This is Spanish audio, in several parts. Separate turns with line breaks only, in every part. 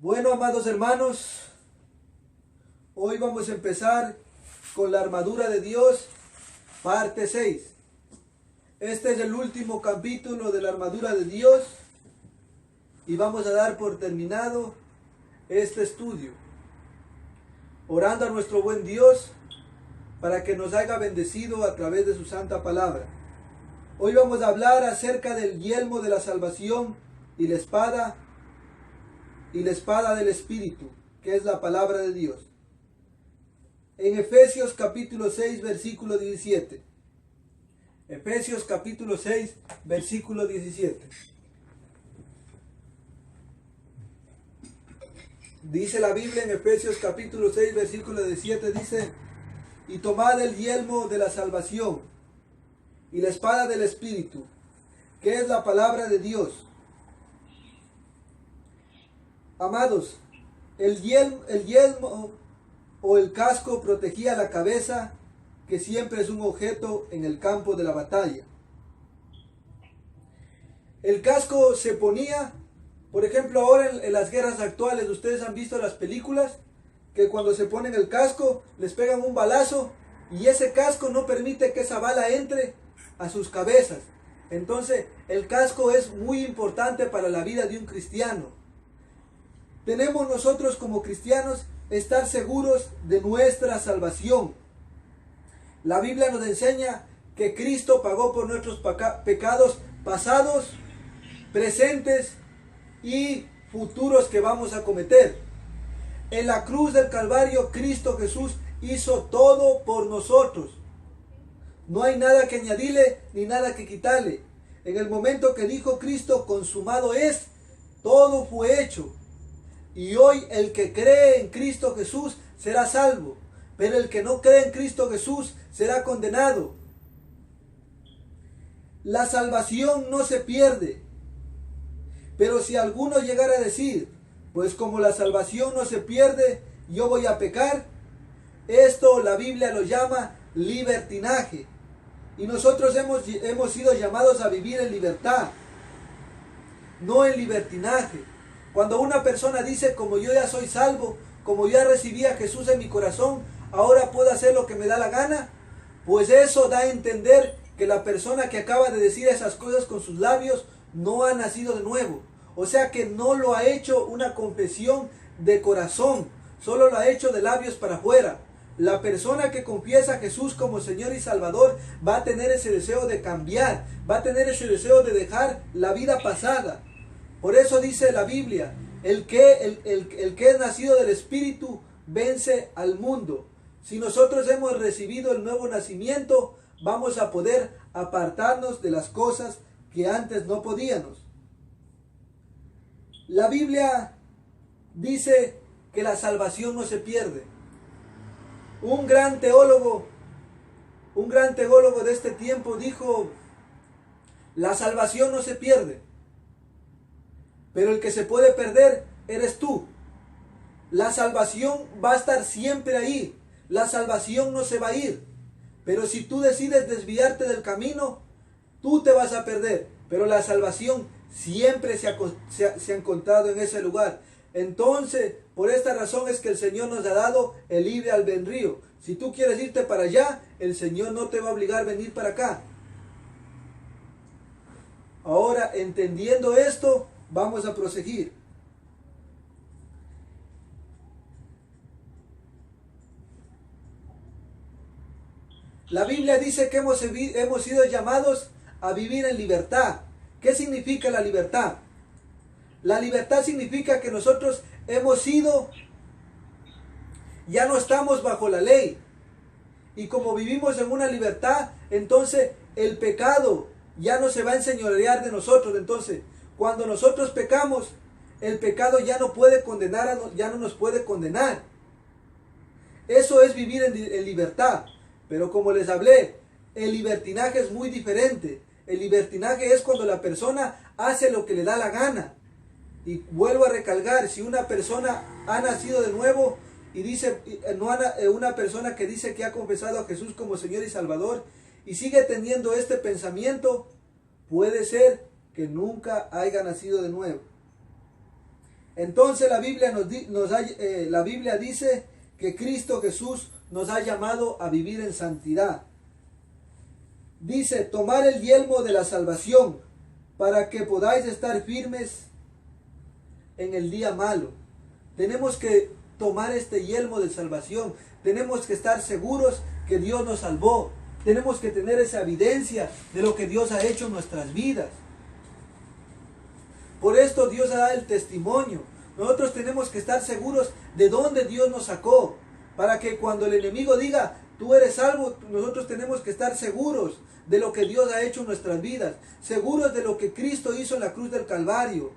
Bueno, amados hermanos, hoy vamos a empezar con la armadura de Dios, parte 6. Este es el último capítulo de la armadura de Dios y vamos a dar por terminado este estudio, orando a nuestro buen Dios para que nos haya bendecido a través de su santa palabra. Hoy vamos a hablar acerca del yelmo de la salvación y la espada del Espíritu, que es la palabra de Dios. En Efesios capítulo 6, versículo 17. Efesios capítulo 6, versículo 17. Dice la Biblia en Efesios capítulo 6, versículo 17, dice: y tomad el yelmo de la salvación y la espada del Espíritu, que es la palabra de Dios. Amados, el yelmo o el casco protegía la cabeza, que siempre es un objeto en el campo de la batalla. El casco se ponía, por ejemplo, ahora en las guerras actuales, ustedes han visto las películas, que cuando se ponen el casco, les pegan un balazo, y ese casco no permite que esa bala entre a sus cabezas. Entonces, el casco es muy importante para la vida de un cristiano. Tenemos nosotros como cristianos estar seguros de nuestra salvación. La Biblia nos enseña que Cristo pagó por nuestros pecados pasados, presentes y futuros que vamos a cometer. En la cruz del Calvario, Cristo Jesús hizo todo por nosotros. No hay nada que añadirle ni nada que quitarle. En el momento que dijo Cristo, consumado es, todo fue hecho. Y hoy el que cree en Cristo Jesús será salvo, pero el que no cree en Cristo Jesús será condenado. La salvación no se pierde. Pero si alguno llegara a decir, pues como la salvación no se pierde, yo voy a pecar, esto la Biblia lo llama libertinaje. Y nosotros hemos sido llamados a vivir en libertad, no en libertinaje. Cuando una persona dice, como yo ya soy salvo, como yo ya recibí a Jesús en mi corazón, ahora puedo hacer lo que me da la gana, pues eso da a entender que la persona que acaba de decir esas cosas con sus labios no ha nacido de nuevo. O sea que no lo ha hecho una confesión de corazón, solo lo ha hecho de labios para afuera. La persona que confiesa a Jesús como Señor y Salvador va a tener ese deseo de cambiar, va a tener ese deseo de dejar la vida pasada. Por eso dice la Biblia, el que es nacido del Espíritu vence al mundo. Si nosotros hemos recibido el nuevo nacimiento, vamos a poder apartarnos de las cosas que antes no podíamos. La Biblia dice que la salvación no se pierde. Un gran teólogo de este tiempo dijo, la salvación no se pierde, pero el que se puede perder eres tú. La salvación va a estar siempre ahí. La salvación no se va a ir. Pero si tú decides desviarte del camino, tú te vas a perder. Pero la salvación siempre se ha encontrado en ese lugar. Entonces, por esta razón es que el Señor nos ha dado el libre albedrío. Si tú quieres irte para allá, el Señor no te va a obligar a venir para acá. Ahora, entendiendo esto, vamos a proseguir. La Biblia dice que hemos sido llamados a vivir en libertad. ¿Qué significa la libertad? La libertad significa que nosotros ya no estamos bajo la ley. Y como vivimos en una libertad, entonces el pecado ya no se va a enseñorear de nosotros. Entonces, cuando nosotros pecamos, el pecado ya no puede ya no nos puede condenar. Eso es vivir en libertad. Pero como les hablé, el libertinaje es muy diferente. El libertinaje es cuando la persona hace lo que le da la gana. Y vuelvo a recalcar, si una persona ha nacido de nuevo y dice, una persona que dice que ha confesado a Jesús como Señor y Salvador y sigue teniendo este pensamiento, puede ser que nunca haya nacido de nuevo. Entonces la Biblia, la Biblia dice que Cristo Jesús nos ha llamado a vivir en santidad. Dice, tomar el yelmo de la salvación para que podáis estar firmes en el día malo. Tenemos que tomar este yelmo de salvación. Tenemos que estar seguros que Dios nos salvó. Tenemos que tener esa evidencia de lo que Dios ha hecho en nuestras vidas. Por esto Dios da el testimonio. Nosotros tenemos que estar seguros de dónde Dios nos sacó. Para que cuando el enemigo diga, tú eres salvo, nosotros tenemos que estar seguros de lo que Dios ha hecho en nuestras vidas. Seguros de lo que Cristo hizo en la cruz del Calvario.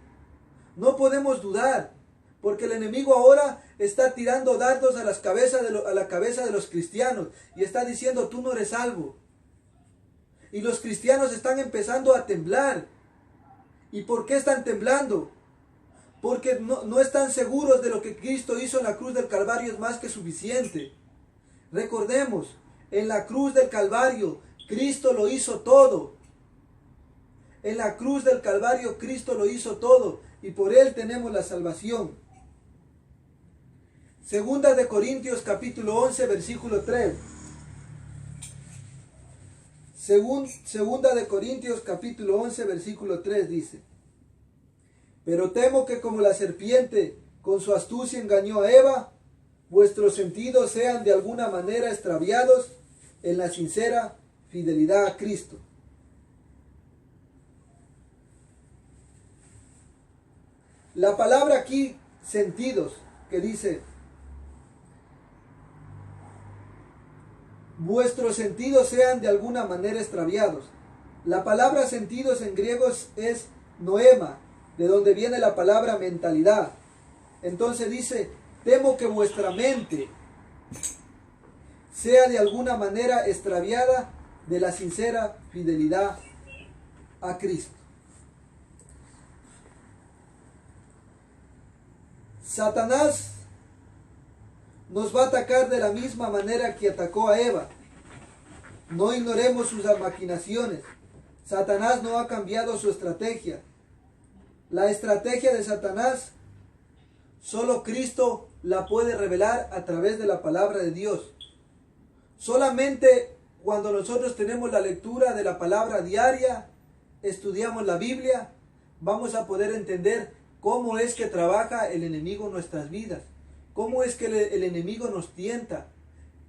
No podemos dudar. Porque el enemigo ahora está tirando dardos a la cabeza de los cristianos. Y está diciendo, tú no eres salvo. Y los cristianos están empezando a temblar. ¿Y por qué están temblando? Porque no están seguros de lo que Cristo hizo en la cruz del Calvario es más que suficiente. Recordemos, en la cruz del Calvario, Cristo lo hizo todo. En la cruz del Calvario, Cristo lo hizo todo. Y por Él tenemos la salvación. Segunda de Corintios capítulo 11, versículo 3. Segunda de Corintios capítulo 11, versículo 3 dice: pero temo que como la serpiente con su astucia engañó a Eva, vuestros sentidos sean de alguna manera extraviados en la sincera fidelidad a Cristo. La palabra aquí, sentidos, que dice, vuestros sentidos sean de alguna manera extraviados. La palabra sentidos en griego es noema, de donde viene la palabra mentalidad. Entonces dice, temo que vuestra mente sea de alguna manera extraviada de la sincera fidelidad a Cristo. Satanás nos va a atacar de la misma manera que atacó a Eva. No ignoremos sus maquinaciones. Satanás no ha cambiado su estrategia. La estrategia de Satanás, solo Cristo la puede revelar a través de la palabra de Dios. Solamente cuando nosotros tenemos la lectura de la palabra diaria, estudiamos la Biblia, vamos a poder entender cómo es que trabaja el enemigo en nuestras vidas. Cómo es que el enemigo nos tienta.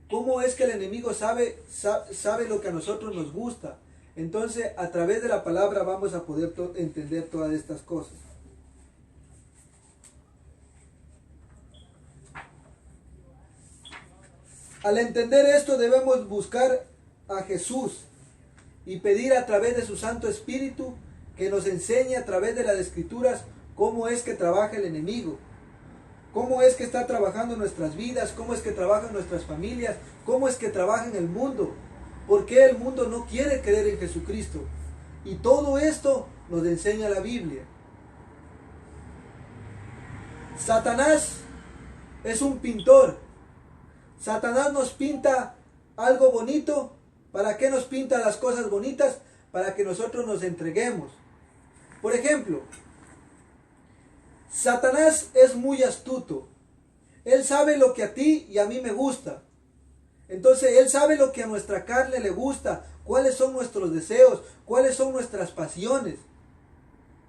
Cómo es que el enemigo sabe lo que a nosotros nos gusta. Entonces, a través de la palabra vamos a poder entender todas estas cosas. Al entender esto, debemos buscar a Jesús y pedir a través de su Santo Espíritu que nos enseñe a través de las Escrituras cómo es que trabaja el enemigo. Cómo es que está trabajando en nuestras vidas, cómo es que trabaja en nuestras familias, cómo es que trabaja en el mundo. ¿Por qué el mundo no quiere creer en Jesucristo? Y todo esto nos enseña la Biblia. Satanás es un pintor. Satanás nos pinta algo bonito. ¿Para qué nos pinta las cosas bonitas? Para que nosotros nos entreguemos. Por ejemplo, Satanás es muy astuto. Él sabe lo que a ti y a mí me gusta. Entonces Él sabe lo que a nuestra carne le gusta, cuáles son nuestros deseos, cuáles son nuestras pasiones.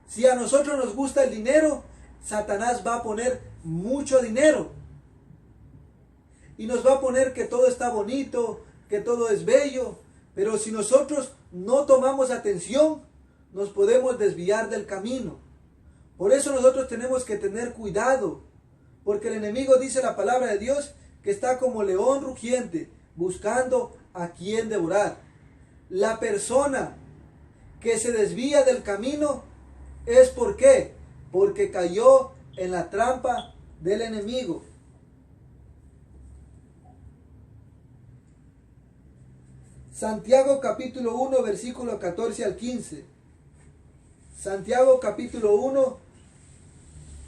Si a nosotros nos gusta el dinero, Satanás va a poner mucho dinero. Y nos va a poner que todo está bonito, que todo es bello. Pero si nosotros no tomamos atención, nos podemos desviar del camino. Por eso nosotros tenemos que tener cuidado. Porque el enemigo, dice la palabra de Dios, que está como león rugiente, buscando a quien devorar. La persona que se desvía del camino es ¿por qué? Porque cayó en la trampa del enemigo. Santiago capítulo 1, versículo 14 al 15. Santiago capítulo 1,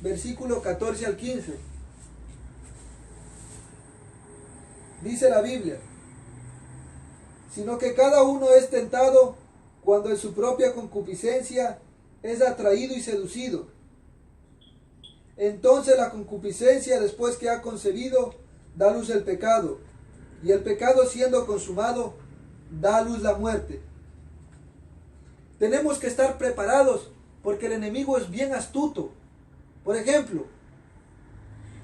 versículo 14 al 15. Dice la Biblia, sino que cada uno es tentado cuando en su propia concupiscencia es atraído y seducido. Entonces la concupiscencia, después que ha concebido, da a luz el pecado. Y el pecado, siendo consumado, da a luz la muerte. Tenemos que estar preparados porque el enemigo es bien astuto. Por ejemplo,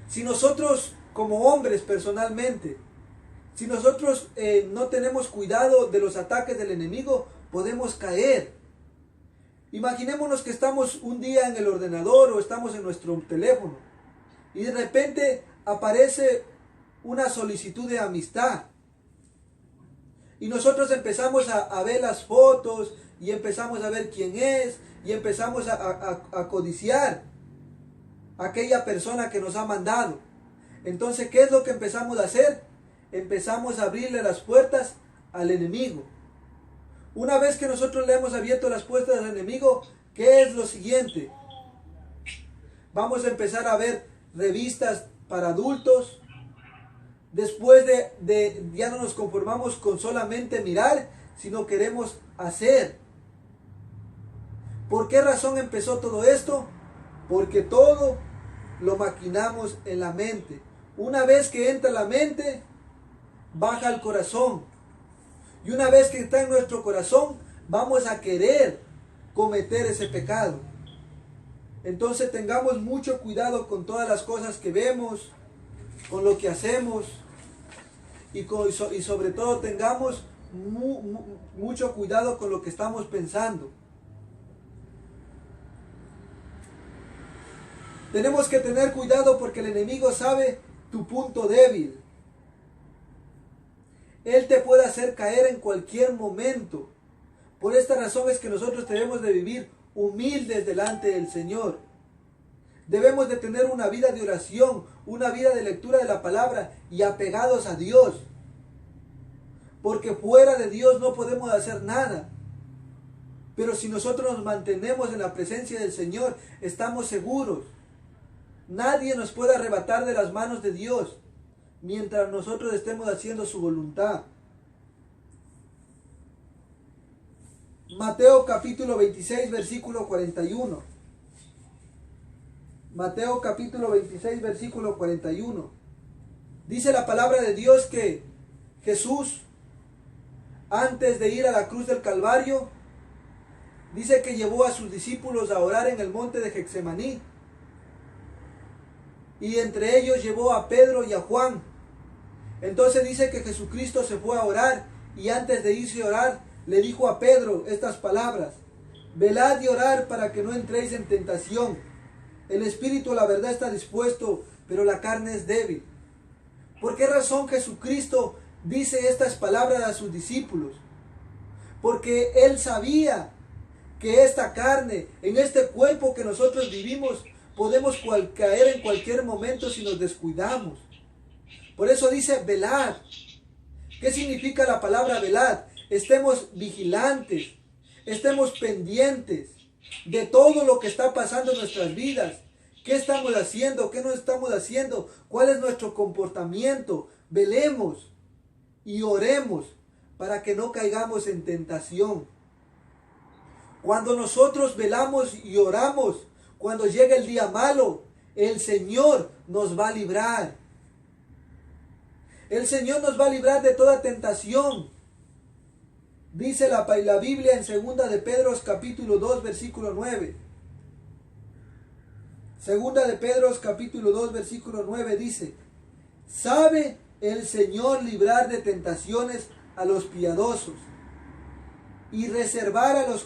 si nosotros como hombres personalmente, si nosotros no tenemos cuidado de los ataques del enemigo, podemos caer. Imaginémonos que estamos un día en el ordenador o estamos en nuestro teléfono y de repente aparece una solicitud de amistad. Y nosotros empezamos a ver las fotos y empezamos a ver quién es y empezamos a codiciar a aquella persona que nos ha mandado. Entonces, ¿qué es lo que empezamos a hacer? Empezamos a abrirle las puertas al enemigo. Una vez que nosotros le hemos abierto las puertas al enemigo, ¿qué es lo siguiente? Vamos a empezar a ver revistas para adultos. Después ya no nos conformamos con solamente mirar, sino queremos hacer. ¿Por qué razón empezó todo esto? Porque todo lo maquinamos en la mente. Una vez que entra la mente, baja al corazón. Y una vez que está en nuestro corazón, vamos a querer cometer ese pecado. Entonces tengamos mucho cuidado con todas las cosas que vemos, con lo que hacemos y sobre todo tengamos mucho cuidado con lo que estamos pensando. Tenemos que tener cuidado porque el enemigo sabe tu punto débil. Él te puede hacer caer en cualquier momento. Por esta razón es que nosotros debemos de vivir humildes delante del Señor. Debemos de tener una vida de oración, una vida de lectura de la palabra y apegados a Dios. Porque fuera de Dios no podemos hacer nada. Pero si nosotros nos mantenemos en la presencia del Señor, estamos seguros. Nadie nos puede arrebatar de las manos de Dios mientras nosotros estemos haciendo su voluntad. Mateo capítulo 26, versículo 41. Mateo capítulo 26, versículo 41. Dice la palabra de Dios que Jesús, antes de ir a la cruz del Calvario, dice que llevó a sus discípulos a orar en el monte de Getsemaní. Y entre ellos llevó a Pedro y a Juan. Entonces dice que Jesucristo se fue a orar y antes de irse a orar le dijo a Pedro estas palabras: velad y orad para que no entréis en tentación. El espíritu, la verdad, está dispuesto, pero la carne es débil. ¿Por qué razón Jesucristo dice estas palabras a sus discípulos? Porque Él sabía que esta carne, en este cuerpo que nosotros vivimos, podemos caer en cualquier momento si nos descuidamos. Por eso dice velad. ¿Qué significa la palabra velad? Estemos vigilantes, estemos pendientes de todo lo que está pasando en nuestras vidas. ¿Qué estamos haciendo? ¿Qué no estamos haciendo? ¿Cuál es nuestro comportamiento? Velemos y oremos para que no caigamos en tentación. Cuando nosotros velamos y oramos, cuando llegue el día malo, el Señor nos va a librar. El Señor nos va a librar de toda tentación. Dice la Biblia en 2 de Pedro capítulo 2 versículo 9. 2 de Pedro capítulo 2 versículo 9 dice: sabe el Señor librar de tentaciones a los piadosos y reservar a los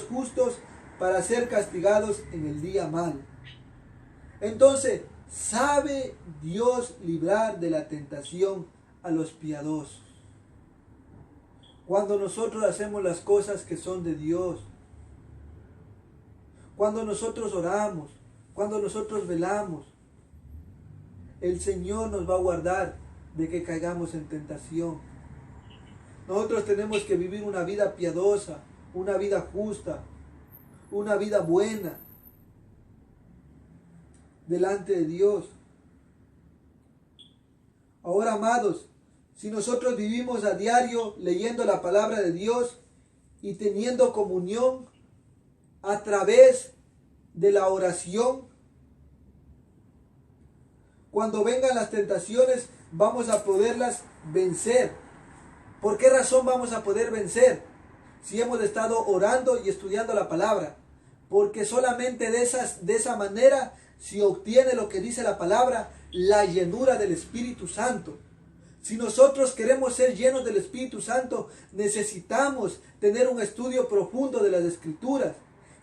justos para ser castigados en el día malo. Entonces, ¿sabe Dios librar de la tentación a los piadosos? Cuando nosotros hacemos las cosas que son de Dios, cuando nosotros oramos, cuando nosotros velamos, el Señor nos va a guardar de que caigamos en tentación. Nosotros tenemos que vivir una vida piadosa, una vida justa, una vida buena delante de Dios. Ahora, amados, si nosotros vivimos a diario leyendo la palabra de Dios y teniendo comunión a través de la oración. Cuando vengan las tentaciones, vamos a poderlas vencer. ¿Por qué razón vamos a poder vencer? Si hemos estado orando y estudiando la palabra. Porque solamente de esa manera se obtiene lo que dice la palabra, la llenura del Espíritu Santo. Si nosotros queremos ser llenos del Espíritu Santo, necesitamos tener un estudio profundo de las Escrituras.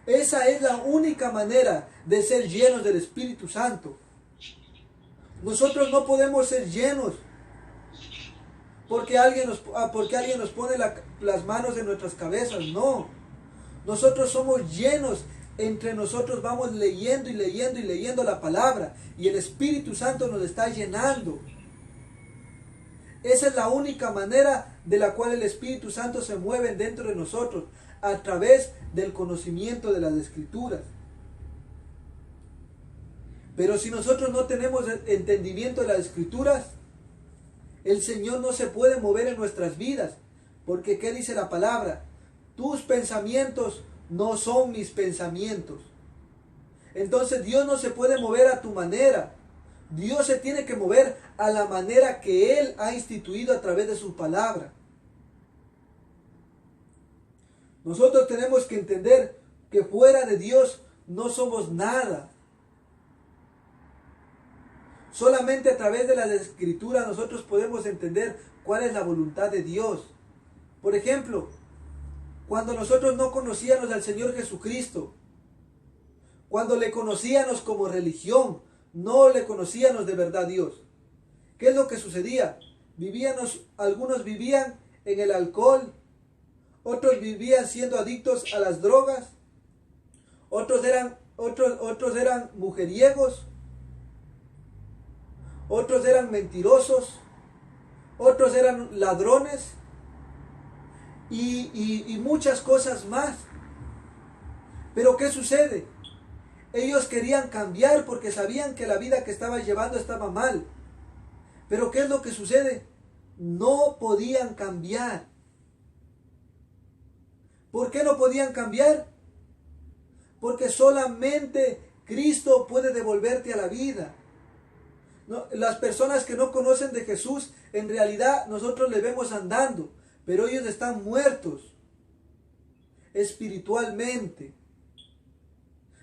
Esa es la única manera de ser llenos del Espíritu Santo. Nosotros no podemos ser llenos porque alguien nos pone las manos en nuestras cabezas. No. Nosotros somos llenos. Entre nosotros vamos leyendo y leyendo y leyendo la palabra. Y el Espíritu Santo nos está llenando. Esa es la única manera de la cual el Espíritu Santo se mueve dentro de nosotros. A través del conocimiento de las Escrituras. Pero si nosotros no tenemos entendimiento de las Escrituras, el Señor no se puede mover en nuestras vidas. Porque ¿qué dice la palabra? Tus pensamientos no son mis pensamientos. Entonces Dios no se puede mover a tu manera. Dios se tiene que mover a la manera que Él ha instituido a través de su palabra. Nosotros tenemos que entender que fuera de Dios no somos nada. Solamente a través de las Escrituras nosotros podemos entender cuál es la voluntad de Dios. Por ejemplo, cuando nosotros no conocíamos al Señor Jesucristo, cuando le conocíamos como religión, no le conocíamos de verdad a Dios. ¿Qué es lo que sucedía? Algunos vivían en el alcohol, otros vivían siendo adictos a las drogas, otros eran mujeriegos, otros eran mentirosos, otros eran ladrones y muchas cosas más. Pero ¿qué sucede? Ellos querían cambiar porque sabían que la vida que estaban llevando estaba mal. Pero ¿qué es lo que sucede? No podían cambiar. ¿Por qué no podían cambiar? Porque solamente Cristo puede devolverte a la vida. No, las personas que no conocen de Jesús, en realidad nosotros le vemos andando, pero ellos están muertos espiritualmente.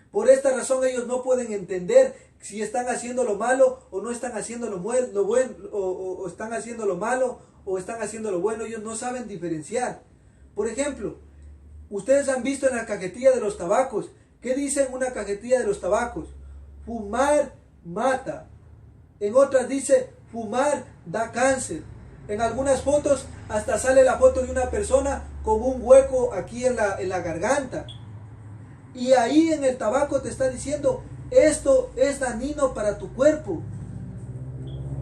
Por esta razón ellos no pueden entender si están haciendo lo malo o no están haciendo lo bueno, o están haciendo lo malo o están haciendo lo bueno. Ellos no saben diferenciar. Por ejemplo, ustedes han visto en la cajetilla de los tabacos. ¿Qué dice en una cajetilla de los tabacos? Fumar mata. En otras dice fumar da cáncer. En algunas fotos hasta sale la foto de una persona con un hueco aquí en la garganta. Y ahí en el tabaco te está diciendo, esto es dañino para tu cuerpo.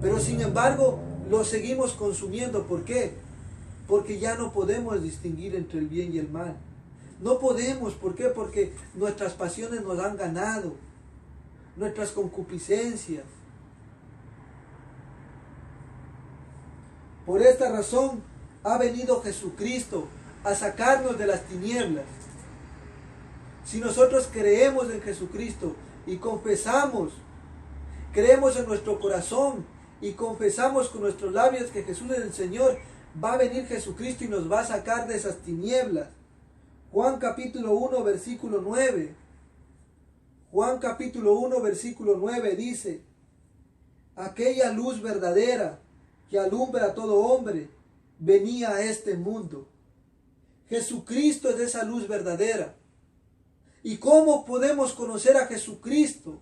Pero sin embargo, lo seguimos consumiendo. ¿Por qué? Porque ya no podemos distinguir entre el bien y el mal. No podemos. ¿Por qué? Porque nuestras pasiones nos han ganado. Nuestras concupiscencias. Por esta razón ha venido Jesucristo a sacarnos de las tinieblas. Si nosotros creemos en Jesucristo y confesamos, creemos en nuestro corazón y confesamos con nuestros labios que Jesús es el Señor, va a venir Jesucristo y nos va a sacar de esas tinieblas. Juan capítulo 1 versículo 9. Juan capítulo 1 versículo 9 dice, aquella luz verdadera que alumbra a todo hombre venía a este mundo. Jesucristo es esa luz verdadera. ¿Y cómo podemos conocer a Jesucristo?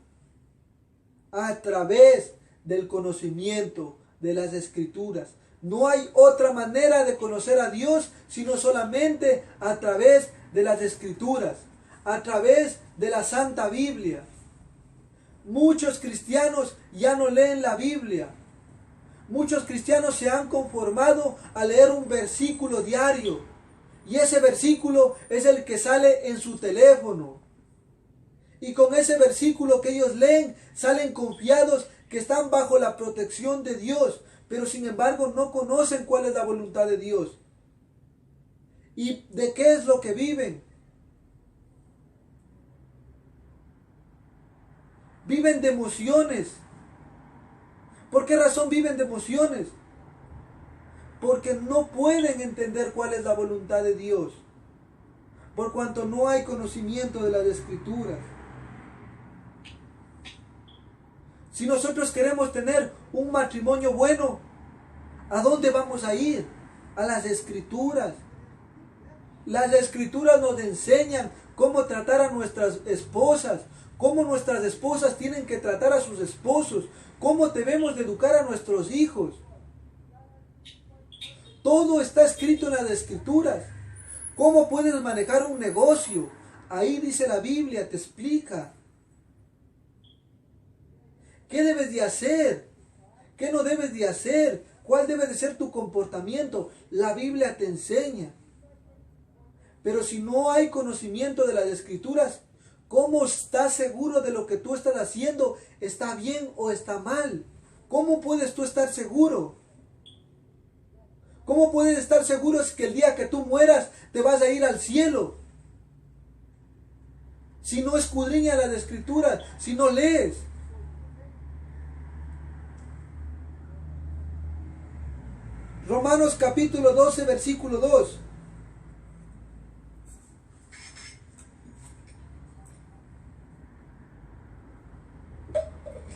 A través del conocimiento de las Escrituras. No hay otra manera de conocer a Dios sino solamente a través de las Escrituras, a través de la Santa Biblia. Muchos cristianos ya no leen la Biblia. Muchos cristianos se han conformado a leer un versículo diario. Y ese versículo es el que sale en su teléfono. Y con ese versículo que ellos leen, salen confiados que están bajo la protección de Dios. Pero sin embargo no conocen cuál es la voluntad de Dios. ¿Y de qué es lo que viven? Viven de emociones. ¿Por qué razón viven de emociones? Porque no pueden entender cuál es la voluntad de Dios. Por cuanto no hay conocimiento de las Escrituras. Si nosotros queremos tener un matrimonio bueno, ¿a dónde vamos a ir? A las Escrituras. Las Escrituras nos enseñan cómo tratar a nuestras esposas, cómo nuestras esposas tienen que tratar a sus esposos, cómo debemos de educar a nuestros hijos. Todo está escrito en las Escrituras. ¿Cómo puedes manejar un negocio? Ahí dice la Biblia, te explica. ¿Qué debes de hacer? ¿Qué no debes de hacer? ¿Cuál debe de ser tu comportamiento? La Biblia te enseña. Pero si no hay conocimiento de las Escrituras, ¿cómo estás seguro de lo que tú estás haciendo? ¿Está bien o está mal? ¿Cómo puedes tú estar seguro? ¿Cómo puedes estar seguro es que el día que tú mueras te vas a ir al cielo? Si no escudriñas las Escrituras, si no lees. Romanos capítulo 12, versículo 2.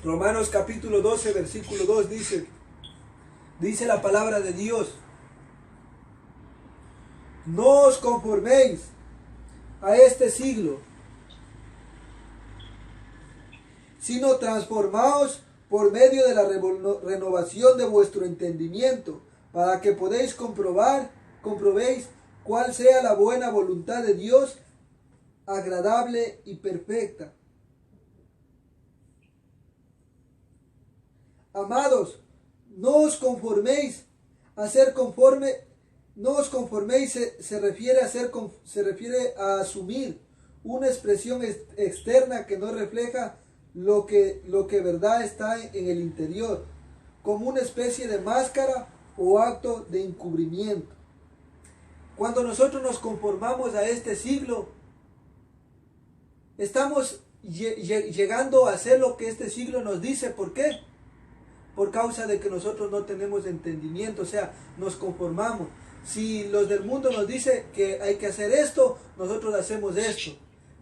Romanos capítulo 12, versículo 2 dice la palabra de Dios: no os conforméis a este siglo, sino transformaos por medio de la renovación de vuestro entendimiento, para que comprobéis cuál sea la buena voluntad de Dios, agradable y perfecta. Amados, no os conforméis a ser conforme, no os conforméis se refiere a asumir una expresión externa que no refleja lo que verdad está en el interior, como una especie de máscara o acto de encubrimiento. Cuando nosotros nos conformamos a este siglo, estamos llegando a hacer lo que este siglo nos dice. ¿Por qué? Por causa de que nosotros no tenemos entendimiento, o sea, nos conformamos. Si los del mundo nos dicen que hay que hacer esto, nosotros hacemos esto.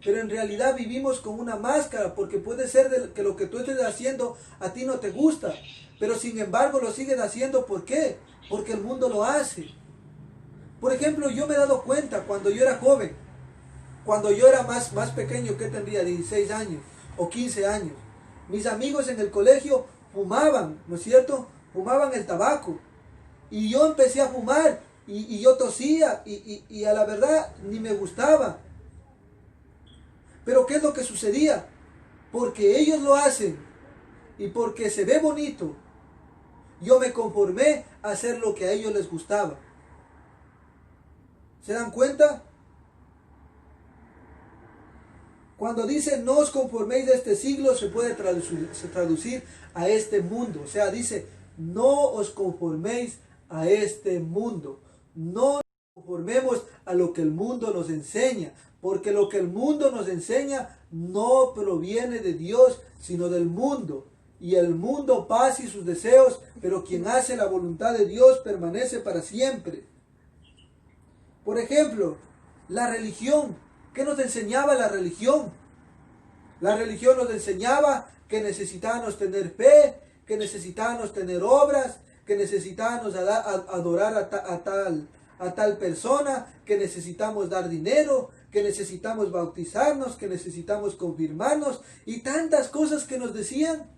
Pero en realidad vivimos con una máscara, porque puede ser que lo que tú estés haciendo a ti no te gusta, pero sin embargo lo sigues haciendo. ¿Por qué? Porque el mundo lo hace. Por ejemplo, yo me he dado cuenta cuando yo era joven, cuando yo era más pequeño, que tendría 16 años o 15 años, mis amigos en el colegio fumaban, ¿no es cierto? Fumaban el tabaco. Y yo empecé a fumar y yo tosía y a la verdad ni me gustaba. Pero ¿qué es lo que sucedía? Porque ellos lo hacen y porque se ve bonito, yo me conformé a hacer lo que a ellos les gustaba. ¿Se dan cuenta? Cuando dice no os conforméis de este siglo, se puede traducir a este mundo. O sea, dice no os conforméis a este mundo. No nos conformemos a lo que el mundo nos enseña. Porque lo que el mundo nos enseña no proviene de Dios, sino del mundo. Y el mundo pasa y sus deseos, pero quien hace la voluntad de Dios permanece para siempre. Por ejemplo, la religión. ¿Qué nos enseñaba la religión? La religión nos enseñaba que necesitábamos tener fe, que necesitábamos tener obras, que necesitábamos adorar a tal persona, que necesitamos dar dinero, que necesitamos bautizarnos, que necesitamos confirmarnos y tantas cosas que nos decían,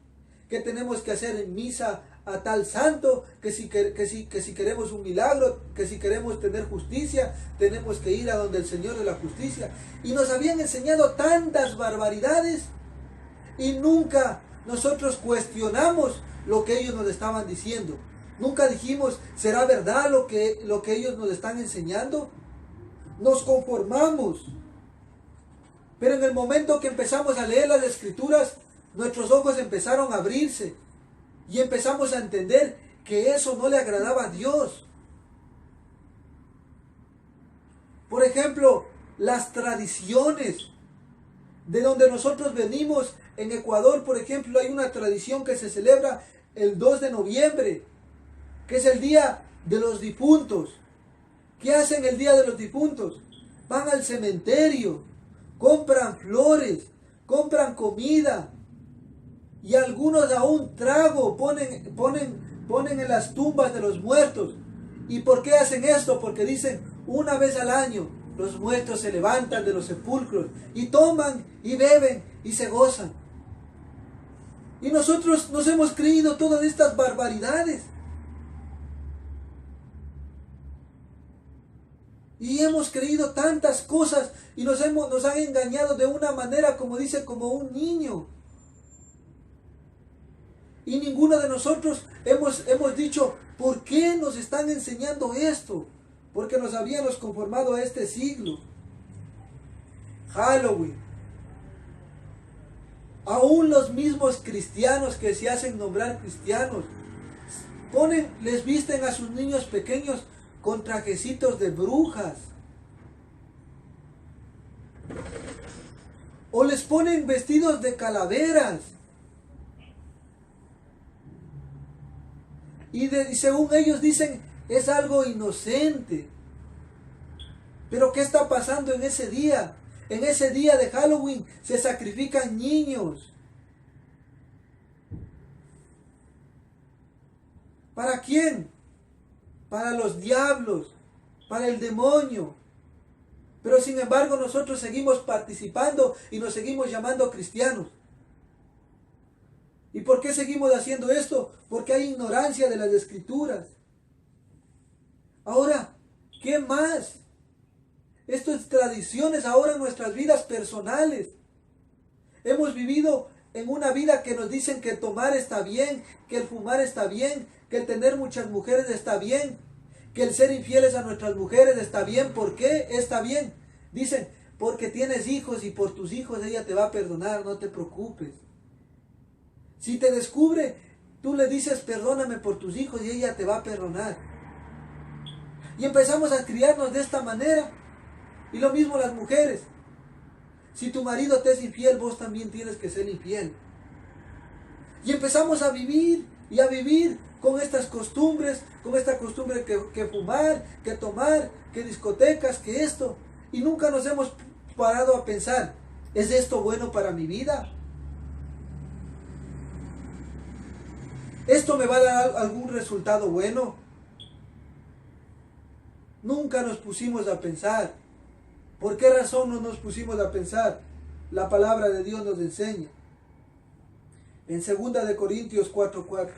que tenemos que hacer en misa a tal santo, que si queremos un milagro, que si queremos tener justicia, tenemos que ir a donde el Señor de la justicia. Y nos habían enseñado tantas barbaridades y nunca nosotros cuestionamos lo que ellos nos estaban diciendo. Nunca dijimos, ¿será verdad lo que ellos nos están enseñando? Nos conformamos. Pero en el momento que empezamos a leer las Escrituras, nuestros ojos empezaron a abrirse y empezamos a entender que eso no le agradaba a Dios. Por ejemplo, las tradiciones de donde nosotros venimos En Ecuador, por ejemplo, hay una tradición que se celebra el 2 de noviembre, que es el Día de los Difuntos. ¿Qué hacen el Día de los Difuntos? Van al cementerio, compran flores, compran comida y algunos aún trago ponen en las tumbas de los muertos. ¿Y por qué hacen esto? Porque dicen, una vez al año los muertos se levantan de los sepulcros y toman y beben y se gozan. Y nosotros nos hemos creído todas estas barbaridades. Y hemos creído tantas cosas y nos han engañado de una manera, como dice, como un niño. Y ninguno de nosotros hemos dicho, ¿por qué nos están enseñando esto? Porque nos habíamos conformado a este siglo. Halloween. Aún los mismos cristianos que se hacen nombrar cristianos, les visten a sus niños pequeños con trajecitos de brujas. O les ponen vestidos de calaveras. Y según ellos dicen, es algo inocente. Pero ¿qué está pasando en ese día? En ese día de Halloween se sacrifican niños. ¿Para quién? Para los diablos, para el demonio. Pero sin embargo nosotros seguimos participando y nos seguimos llamando cristianos. ¿Y por qué seguimos haciendo esto? Porque hay ignorancia de las Escrituras. Ahora, ¿qué más? Estas tradiciones ahora en nuestras vidas personales. Hemos vivido en una vida que nos dicen que el tomar está bien, que el fumar está bien, que el tener muchas mujeres está bien, que el ser infieles a nuestras mujeres está bien. ¿Por qué está bien? Dicen, porque tienes hijos y por tus hijos ella te va a perdonar, no te preocupes. Si te descubre, tú le dices perdóname por tus hijos y ella te va a perdonar. Y empezamos a criarnos de esta manera. Y lo mismo las mujeres. Si tu marido te es infiel, vos también tienes que ser infiel. Y empezamos a vivir y a vivir con estas costumbres, con esta costumbre que fumar, que tomar, que discotecas, que esto. Y nunca nos hemos parado a pensar, ¿es esto bueno para mi vida? ¿Esto me va a dar algún resultado bueno? Nunca nos pusimos a pensar. ¿Por qué razón no nos pusimos a pensar? La palabra de Dios nos enseña. En 2 de Corintios 4:4.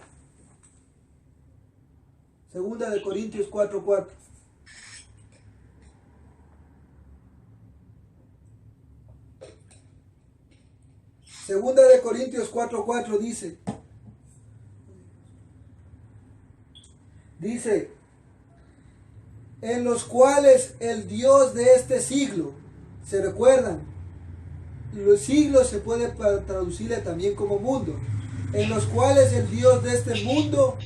2 de Corintios 4:4. Segunda de Corintios 4:4 dice, en los cuales el Dios de este siglo, ¿se recuerdan? Los siglos se puede traducirle también como mundo. En los cuales el Dios de este mundo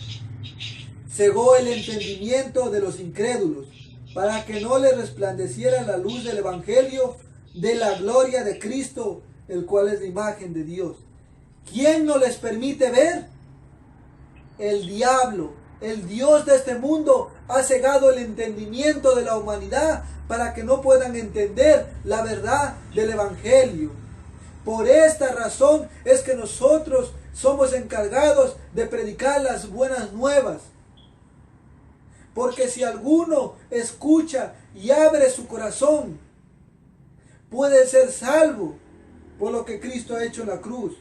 cegó el entendimiento de los incrédulos, para que no les resplandeciera la luz del Evangelio de la gloria de Cristo, el cual es la imagen de Dios. ¿Quién no les permite ver? El diablo. El Dios de este mundo ha cegado el entendimiento de la humanidad para que no puedan entender la verdad del Evangelio. Por esta razón es que nosotros somos encargados de predicar las buenas nuevas. Porque si alguno escucha y abre su corazón, puede ser salvo por lo que Cristo ha hecho en la cruz.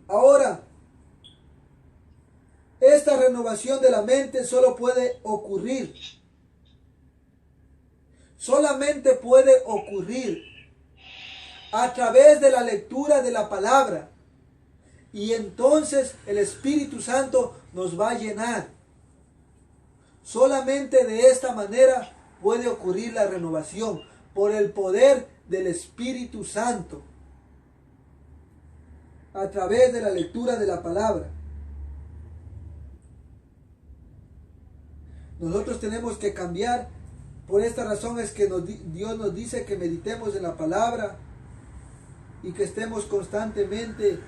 Ahora, esta renovación de la mente solo puede ocurrir. Solamente puede ocurrir a través de la lectura de la palabra. Y entonces el Espíritu Santo nos va a llenar. Solamente de esta manera puede ocurrir la renovación, por el poder del Espíritu Santo. A través de la lectura de la palabra. Nosotros tenemos que cambiar. Por esta razón es que Dios nos dice que meditemos en la palabra, y que estemos constantemente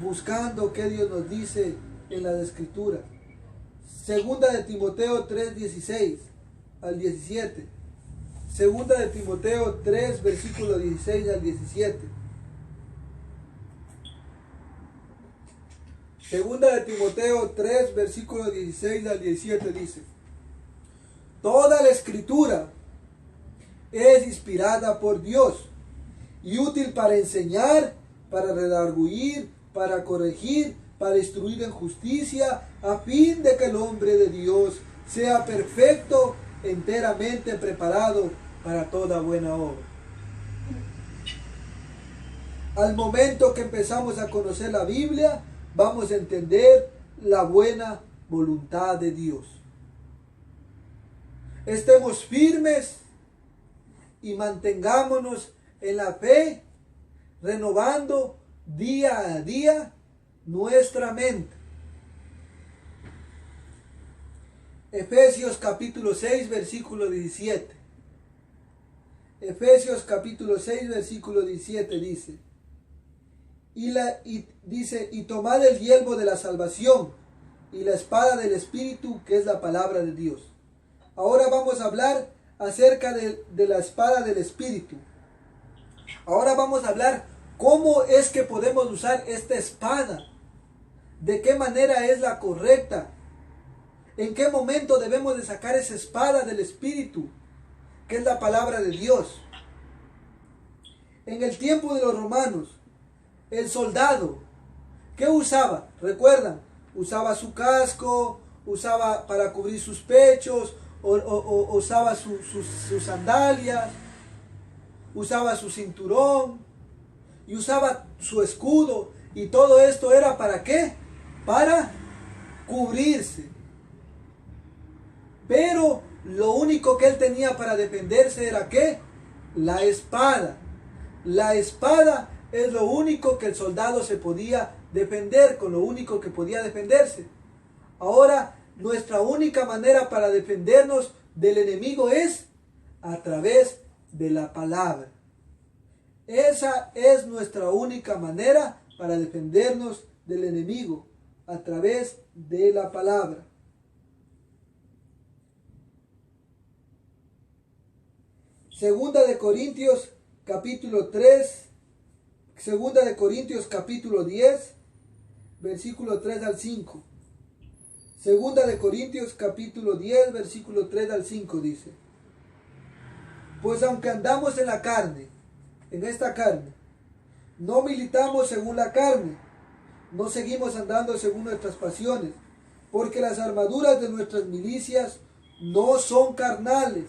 buscando qué Dios nos dice en las Escrituras. Segunda de Timoteo 3, 16 al 17. Segunda de Timoteo 3, versículo 16 al 17. Segunda de Timoteo 3, versículo 16 al 17 dice: Toda la Escritura es inspirada por Dios y útil para enseñar, para redarguir, para corregir, para instruir en justicia, a fin de que el hombre de Dios sea perfecto, enteramente preparado para toda buena obra. Al momento que empezamos a conocer la Biblia, vamos a entender la buena voluntad de Dios. Estemos firmes y mantengámonos en la fe, renovando día a día nuestra mente. Efesios capítulo 6, versículo 17. Efesios capítulo 6, versículo 17 dice: y tomad el yelmo de la salvación y la espada del Espíritu, que es la palabra de Dios. Ahora vamos a hablar acerca de la espada del Espíritu. Ahora vamos a hablar cómo es que podemos usar esta espada, de qué manera es la correcta, en qué momento debemos de sacar esa espada del Espíritu, que es la palabra de Dios. En el tiempo de los romanos, el soldado, ¿qué usaba? ¿Recuerdan? Usaba su casco, usaba para cubrir sus pechos, o usaba sus sandalias, usaba su cinturón, y usaba su escudo, y todo esto era ¿para qué? Para cubrirse. Pero lo único que él tenía para defenderse era ¿qué? La espada. La espada es lo único que el soldado se podía defender, con lo único que podía defenderse. Ahora, nuestra única manera para defendernos del enemigo es a través de la palabra. Esa es nuestra única manera para defendernos del enemigo, a través de la palabra. Segunda de Corintios capítulo 3, Segunda de Corintios capítulo 10, versículo 3 al 5. Segunda de Corintios capítulo 10, versículo 3 al 5 dice: Pues aunque andamos en la carne, en esta carne, no militamos según la carne, no seguimos andando según nuestras pasiones, porque las armaduras de nuestras milicias no son carnales,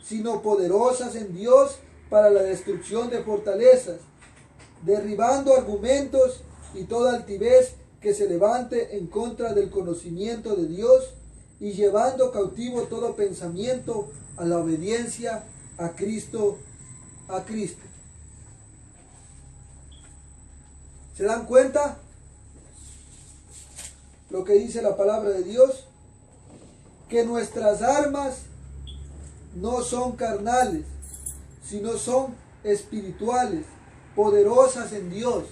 sino poderosas en Dios para la destrucción de fortalezas, derribando argumentos y toda altivez que se levante en contra del conocimiento de Dios, y llevando cautivo todo pensamiento a la obediencia a Cristo. ¿Se dan cuenta lo que dice la palabra de Dios? Que nuestras armas no son carnales, sino son espirituales, poderosas en Dios.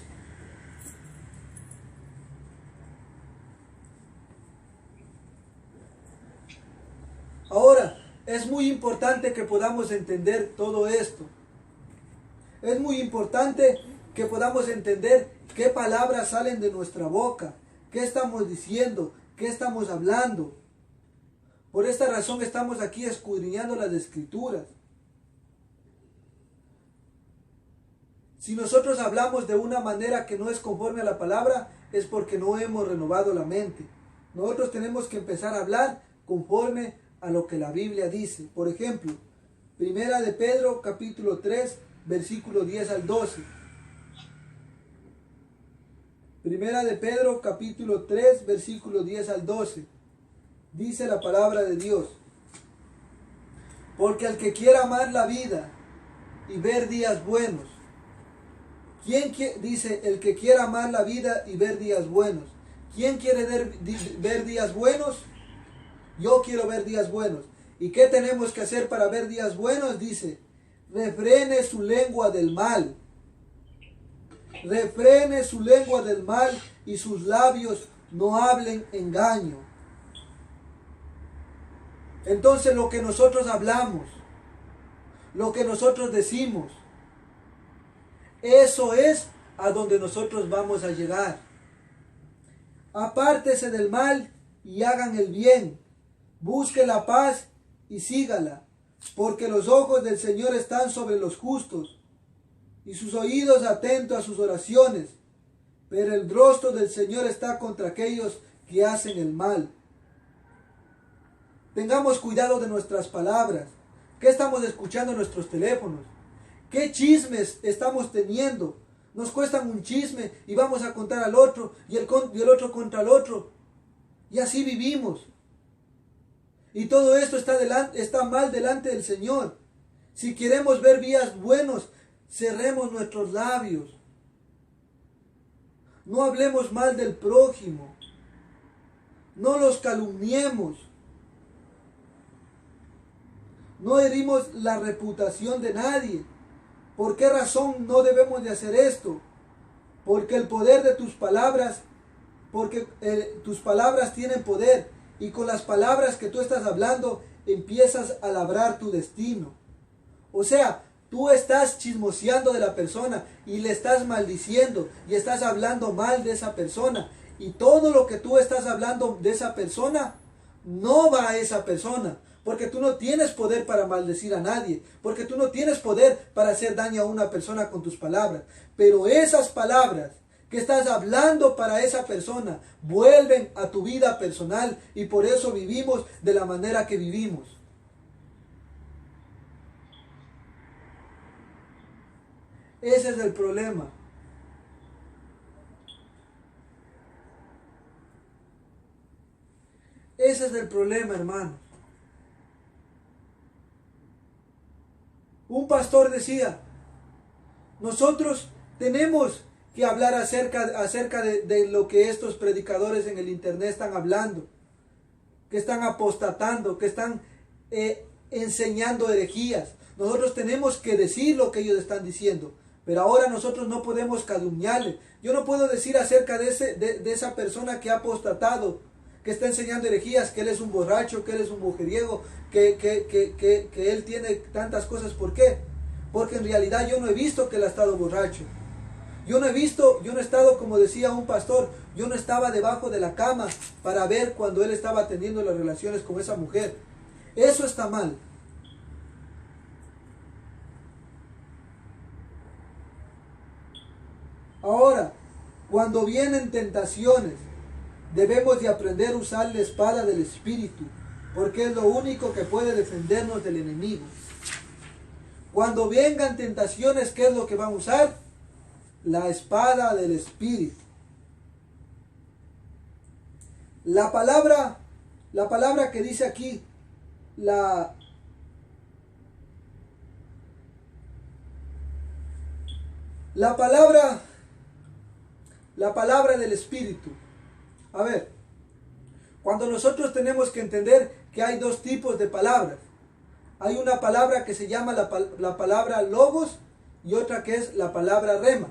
Ahora, es muy importante que podamos entender todo esto. Es muy importante que podamos entender qué palabras salen de nuestra boca, qué estamos diciendo, qué estamos hablando. Por esta razón estamos aquí escudriñando las Escrituras. Si nosotros hablamos de una manera que no es conforme a la palabra, es porque no hemos renovado la mente. Nosotros tenemos que empezar a hablar conforme a lo que la Biblia dice. Por ejemplo, Primera de Pedro capítulo 3, versículo 10 al 12. Primera de Pedro capítulo 3, versículo 10 al 12. Dice la palabra de Dios: Porque al que quiera amar la vida y ver días buenos, dice el que quiera amar la vida y ver días buenos? ¿Quién quiere ver días buenos? Yo quiero ver días buenos. ¿Y qué tenemos que hacer para ver días buenos? Dice: refrene su lengua del mal refrene su lengua del mal y sus labios no hablen engaño. Entonces lo que nosotros hablamos, lo que nosotros decimos, eso es a donde nosotros vamos a llegar. Apártese del mal y hagan el bien. Busque la paz y sígala, porque los ojos del Señor están sobre los justos y sus oídos atentos a sus oraciones, pero el rostro del Señor está contra aquellos que hacen el mal. Tengamos cuidado de nuestras palabras. ¿Qué estamos escuchando en nuestros teléfonos? ¿Qué chismes estamos teniendo? Nos cuestan un chisme y vamos a contar al otro y el otro contra el otro. Y así vivimos. Y todo esto está mal delante del Señor. Si queremos ver días buenos, cerremos nuestros labios. No hablemos mal del prójimo. No los calumniemos. No herimos la reputación de nadie. ¿Por qué razón no debemos de hacer esto? Porque el poder de tus palabras, tus palabras tienen poder, y con las palabras que tú estás hablando empiezas a labrar tu destino. O sea, tú estás chismoseando de la persona y le estás maldiciendo y estás hablando mal de esa persona, y todo lo que tú estás hablando de esa persona no va a esa persona. Porque tú no tienes poder para maldecir a nadie. Porque tú no tienes poder para hacer daño a una persona con tus palabras. Pero esas palabras que estás hablando para esa persona vuelven a tu vida personal. Y por eso vivimos de la manera que vivimos. Ese es el problema. Ese es el problema, hermano. Un pastor decía, nosotros tenemos que hablar acerca de lo que estos predicadores en el internet están hablando, que están apostatando, que están enseñando herejías. Nosotros tenemos que decir lo que ellos están diciendo, pero ahora nosotros no podemos calumniarle. Yo no puedo decir acerca de esa persona que ha apostatado, que está enseñando herejías, que él es un borracho, que él es un mujeriego, que él tiene tantas cosas. ¿Por qué? Porque en realidad yo no he visto que él ha estado borracho. Yo no he estado, como decía un pastor, yo no estaba debajo de la cama para ver cuando él estaba teniendo las relaciones con esa mujer. Eso está mal. Ahora, cuando vienen tentaciones, debemos de aprender a usar la espada del Espíritu, porque es lo único que puede defendernos del enemigo. Cuando vengan tentaciones, ¿qué es lo que van a usar? La espada del Espíritu. La palabra que dice aquí, la palabra del Espíritu. A ver, cuando nosotros tenemos que entender que hay dos tipos de palabras. Hay una palabra que se llama la palabra logos y otra que es la palabra rema.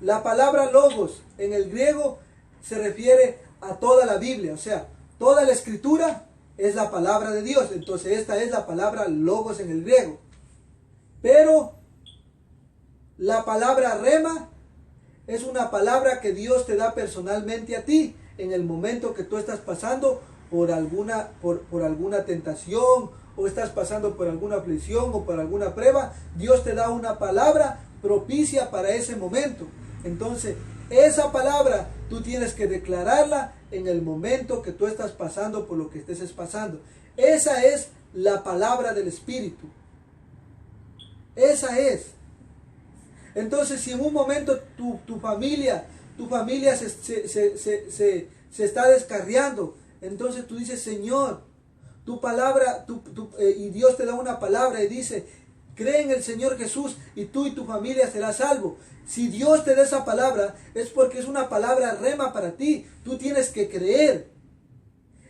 La palabra logos en el griego se refiere a toda la Biblia, o sea, toda la escritura es la palabra de Dios. Entonces esta es la palabra logos en el griego. Pero la palabra rema es una palabra que Dios te da personalmente a ti en el momento que tú estás pasando por alguna tentación, o estás pasando por alguna aflicción o por alguna prueba. Dios te da una palabra propicia para ese momento. Entonces, esa palabra tú tienes que declararla en el momento que tú estás pasando por lo que estés pasando. Esa es la palabra del Espíritu. Esa es. Entonces, si en un momento tu familia se está descarriando, entonces tú dices, Señor, tu palabra, y Dios te da una palabra y dice, cree en el Señor Jesús y tú y tu familia serás salvo. Si Dios te da esa palabra, es porque es una palabra rema para ti. Tú tienes que creer.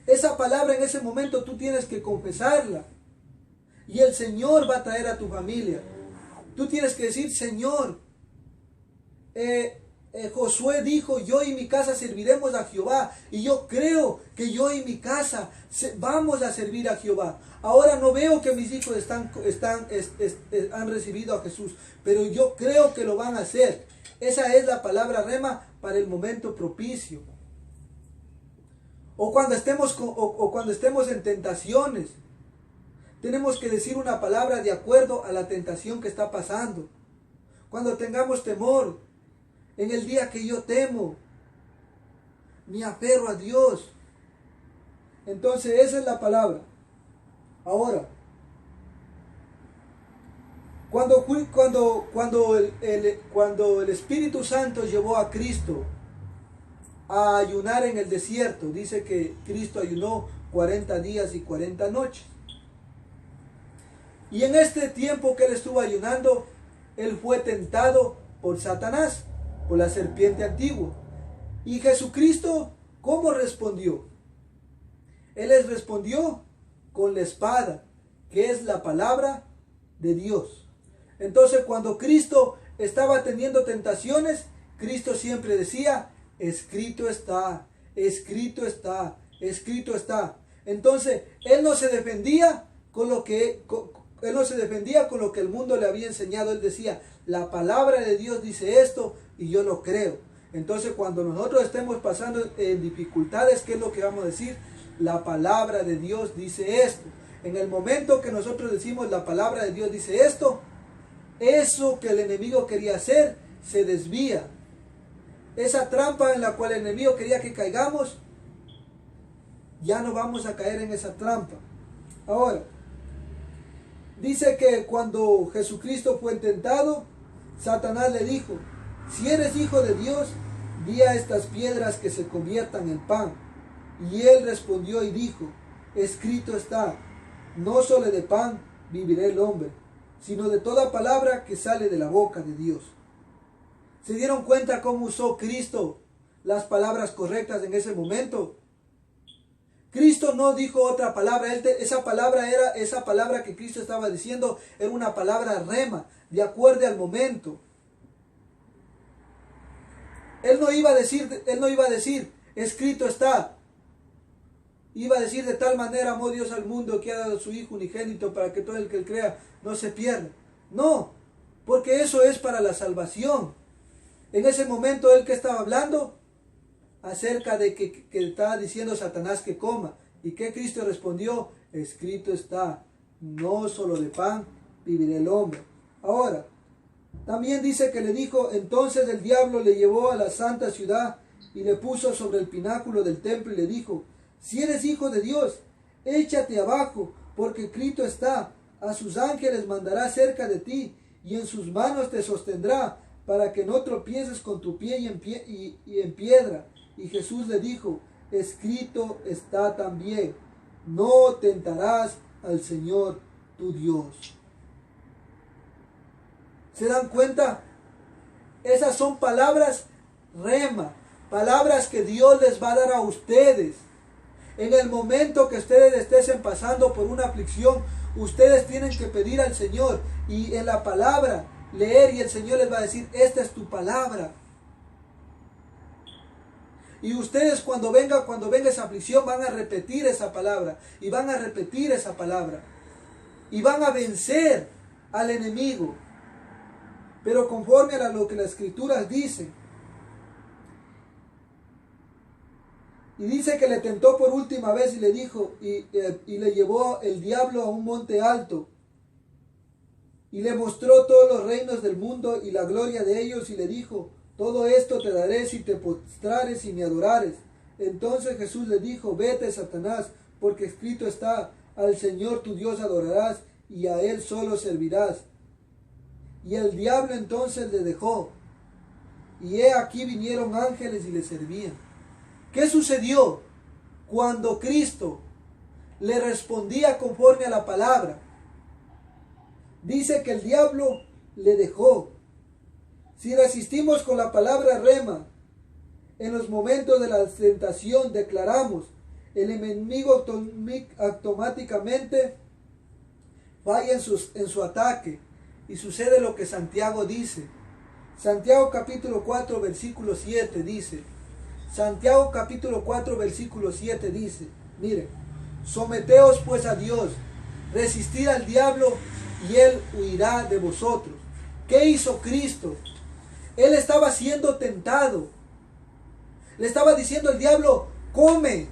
Esa palabra en ese momento tú tienes que confesarla. Y el Señor va a traer a tu familia. Tú tienes que decir, Señor, Josué dijo, yo y mi casa serviremos a Jehová. Y yo creo que yo y mi casa vamos a servir a Jehová. Ahora no veo que mis hijos han recibido a Jesús, pero yo creo que lo van a hacer. Esa es la palabra rema para el momento propicio. O cuando estemos en tentaciones, tenemos que decir una palabra de acuerdo a la tentación que está pasando. Cuando tengamos temor, en el día que yo temo, me aferro a Dios. Entonces esa es la palabra. Ahora, cuando el Espíritu Santo llevó a Cristo a ayunar en el desierto, dice que Cristo ayunó 40 días y 40 noches. Y en este tiempo que él estuvo ayunando, él fue tentado por Satanás, por la serpiente antigua. Y Jesucristo, ¿cómo respondió? Él les respondió con la espada, que es la palabra de Dios. Entonces, cuando Cristo estaba teniendo tentaciones, Cristo siempre decía, escrito está, escrito está, escrito está. Entonces, él no se defendía con lo que el mundo le había enseñado. Él decía, la palabra de Dios dice esto y yo lo creo. Entonces, cuando nosotros estemos pasando en dificultades, ¿qué es lo que vamos a decir? La palabra de Dios dice esto. En el momento que nosotros decimos la palabra de Dios dice esto, eso que el enemigo quería hacer se desvía. Esa trampa en la cual el enemigo quería que caigamos, ya no vamos a caer en esa trampa. Ahora, dice que cuando Jesucristo fue tentado, Satanás le dijo, si eres hijo de Dios, di a estas piedras que se conviertan en pan. Y él respondió y dijo, escrito está, no solo de pan vivirá el hombre, sino de toda palabra que sale de la boca de Dios. ¿Se dieron cuenta cómo usó Cristo las palabras correctas en ese momento? Cristo no dijo otra palabra. Esa palabra que Cristo estaba diciendo era una palabra rema, de acuerdo al momento. Él no iba a decir, escrito está. Iba a decir, de tal manera amó Dios al mundo que ha dado a su Hijo unigénito para que todo el que él crea no se pierda. No, porque eso es para la salvación. En ese momento, ¿él que estaba hablando? Acerca de que estaba diciendo Satanás que coma. ¿Y que Cristo respondió? Escrito está, no solo de pan vivirá el hombre. Ahora, también dice que le dijo, entonces el diablo le llevó a la santa ciudad y le puso sobre el pináculo del templo y le dijo, si eres hijo de Dios, échate abajo, porque escrito está, a sus ángeles mandará cerca de ti, y en sus manos te sostendrá, para que no tropieces con tu pie y en piedra. Y Jesús le dijo, escrito está también, no tentarás al Señor tu Dios. ¿Se dan cuenta? Esas son palabras rema, palabras que Dios les va a dar a ustedes. En el momento que ustedes estén pasando por una aflicción, ustedes tienen que pedir al Señor y en la palabra leer, y el Señor les va a decir, esta es tu palabra. Y ustedes cuando venga esa aflicción van a repetir esa palabra y van a repetir esa palabra y van a vencer al enemigo, pero conforme a lo que las Escrituras dicen. Y dice que le tentó por última vez y le dijo, y le llevó el diablo a un monte alto y le mostró todos los reinos del mundo y la gloria de ellos y le dijo, todo esto te daré si te postrares y me adorares. Entonces Jesús le dijo, vete Satanás, porque escrito está, al Señor tu Dios adorarás y a Él solo servirás. Y el diablo entonces le dejó, y he aquí vinieron ángeles y le servían. ¿Qué sucedió cuando Cristo le respondía conforme a la palabra? Dice que el diablo le dejó. Si resistimos con la palabra rema, en los momentos de la tentación declaramos, el enemigo automáticamente falla en su ataque y sucede lo que Santiago dice. Santiago capítulo 4 versículo 7 dice, Santiago capítulo 4 versículo 7 dice, miren, someteos pues a Dios, resistid al diablo y él huirá de vosotros. ¿Qué hizo Cristo? Él estaba siendo tentado. Le estaba diciendo el diablo, come.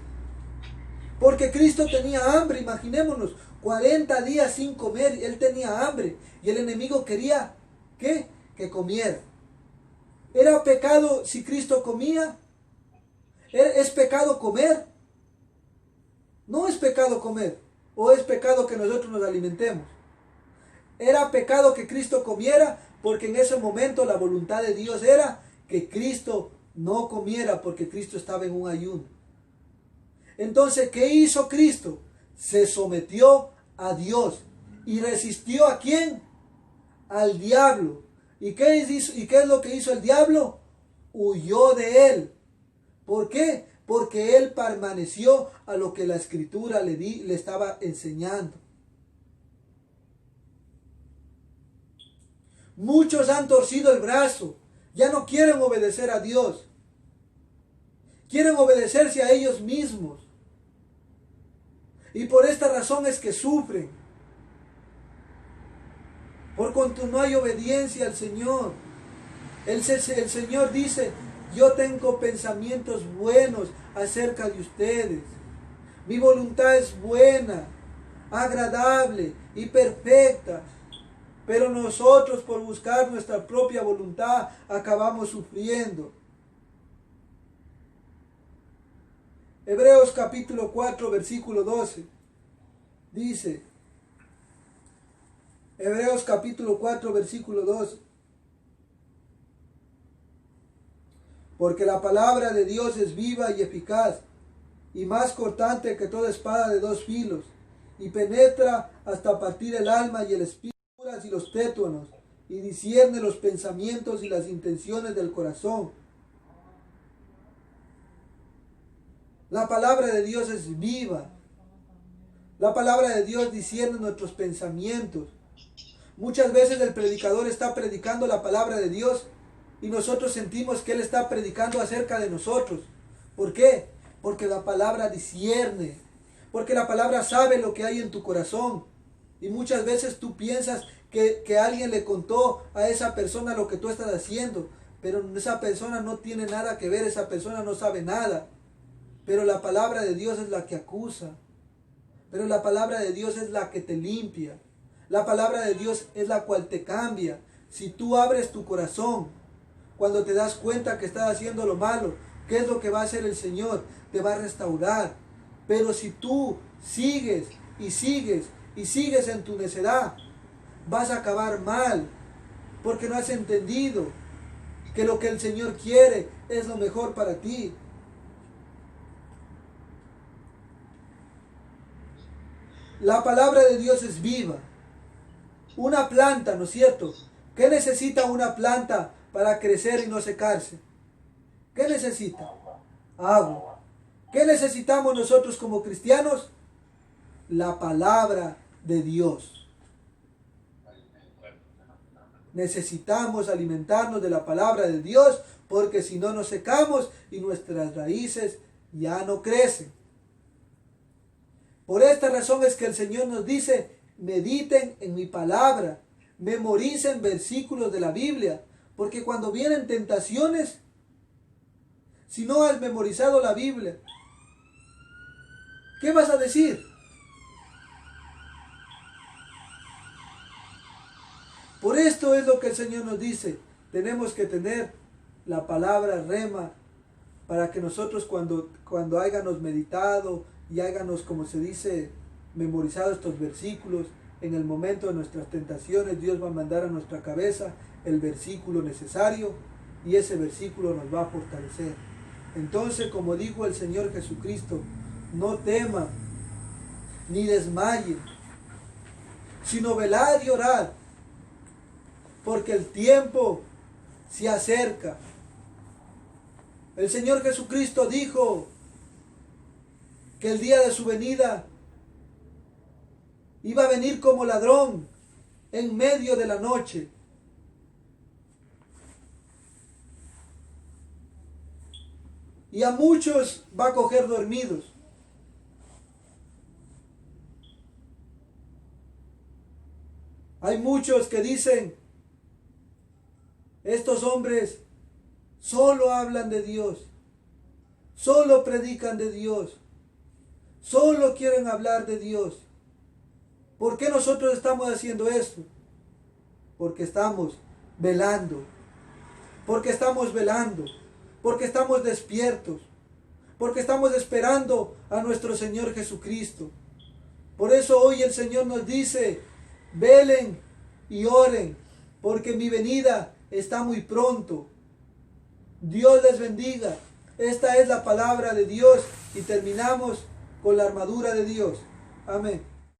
Porque Cristo tenía hambre, imaginémonos, 40 días sin comer, él tenía hambre. Y el enemigo quería, ¿qué? Que comiera. ¿Era pecado si Cristo comía? ¿Es pecado comer? No es pecado comer. ¿O es pecado que nosotros nos alimentemos? Era pecado que Cristo comiera, porque en ese momento la voluntad de Dios era que Cristo no comiera, porque Cristo estaba en un ayuno. Entonces, ¿qué hizo Cristo? Se sometió a Dios y resistió ¿a quién? Al diablo. ¿Y qué es lo que hizo el diablo? Huyó de él. ¿Por qué? Porque él permaneció a lo que la Escritura le estaba enseñando. Muchos han torcido el brazo, ya no quieren obedecer a Dios. Quieren obedecerse a ellos mismos. Y por esta razón es que sufren. Por cuanto no hay obediencia al Señor. El Señor dice, yo tengo pensamientos buenos acerca de ustedes. Mi voluntad es buena, agradable y perfecta. Pero nosotros por buscar nuestra propia voluntad acabamos sufriendo. Hebreos capítulo 4 versículo 12 dice, Hebreos capítulo 4 versículo 12, porque la palabra de Dios es viva y eficaz y más cortante que toda espada de dos filos y penetra hasta partir el alma y el espíritu y los tétuanos y discierne los pensamientos y las intenciones del corazón. La palabra de Dios es viva. La palabra de Dios discierne nuestros pensamientos. Muchas veces el predicador está predicando la palabra de Dios y nosotros sentimos que él está predicando acerca de nosotros. ¿Por qué? Porque la palabra discierne. Porque la palabra sabe lo que hay en tu corazón. Y muchas veces tú piensas que alguien le contó a esa persona lo que tú estás haciendo. Pero esa persona no tiene nada que ver, esa persona no sabe nada. Pero la palabra de Dios es la que acusa. Pero la palabra de Dios es la que te limpia. La palabra de Dios es la cual te cambia. Si tú abres tu corazón, cuando te das cuenta que estás haciendo lo malo, ¿qué es lo que va a hacer el Señor? Te va a restaurar. Pero si tú sigues y sigues y sigues en tu necedad, vas a acabar mal. Porque no has entendido que lo que el Señor quiere es lo mejor para ti. La palabra de Dios es viva. Una planta, ¿no es cierto? ¿Qué necesita una planta para crecer y no secarse? ¿Qué necesita? Agua. ¿Qué necesitamos nosotros como cristianos? La palabra de Dios. Necesitamos alimentarnos de la palabra de Dios porque si no nos secamos y nuestras raíces ya no crecen. Por esta razón es que el Señor nos dice, mediten en mi palabra, memoricen versículos de la Biblia, porque cuando vienen tentaciones, si no has memorizado la Biblia, ¿qué vas a decir? Por esto es lo que el Señor nos dice, tenemos que tener la palabra rema, para que nosotros cuando hayamos meditado y hayamos, como se dice, memorizado estos versículos, en el momento de nuestras tentaciones, Dios va a mandar a nuestra cabeza el versículo necesario y ese versículo nos va a fortalecer. Entonces, como dijo el Señor Jesucristo, no teman ni desmayen, sino velad y orad, porque el tiempo se acerca. El Señor Jesucristo dijo que el día de su venida iba a venir como ladrón en medio de la noche. y a muchos va a coger dormidos. Hay muchos que dicen, estos hombres solo hablan de Dios, solo predican de Dios, solo quieren hablar de Dios. ¿Por qué nosotros estamos haciendo esto? Porque estamos velando, porque estamos despiertos, porque estamos esperando a nuestro Señor Jesucristo. Por eso hoy el Señor nos dice, velen y oren, porque mi venida está muy pronto. Dios les bendiga. Esta es la palabra de Dios y terminamos con la armadura de Dios. Amén.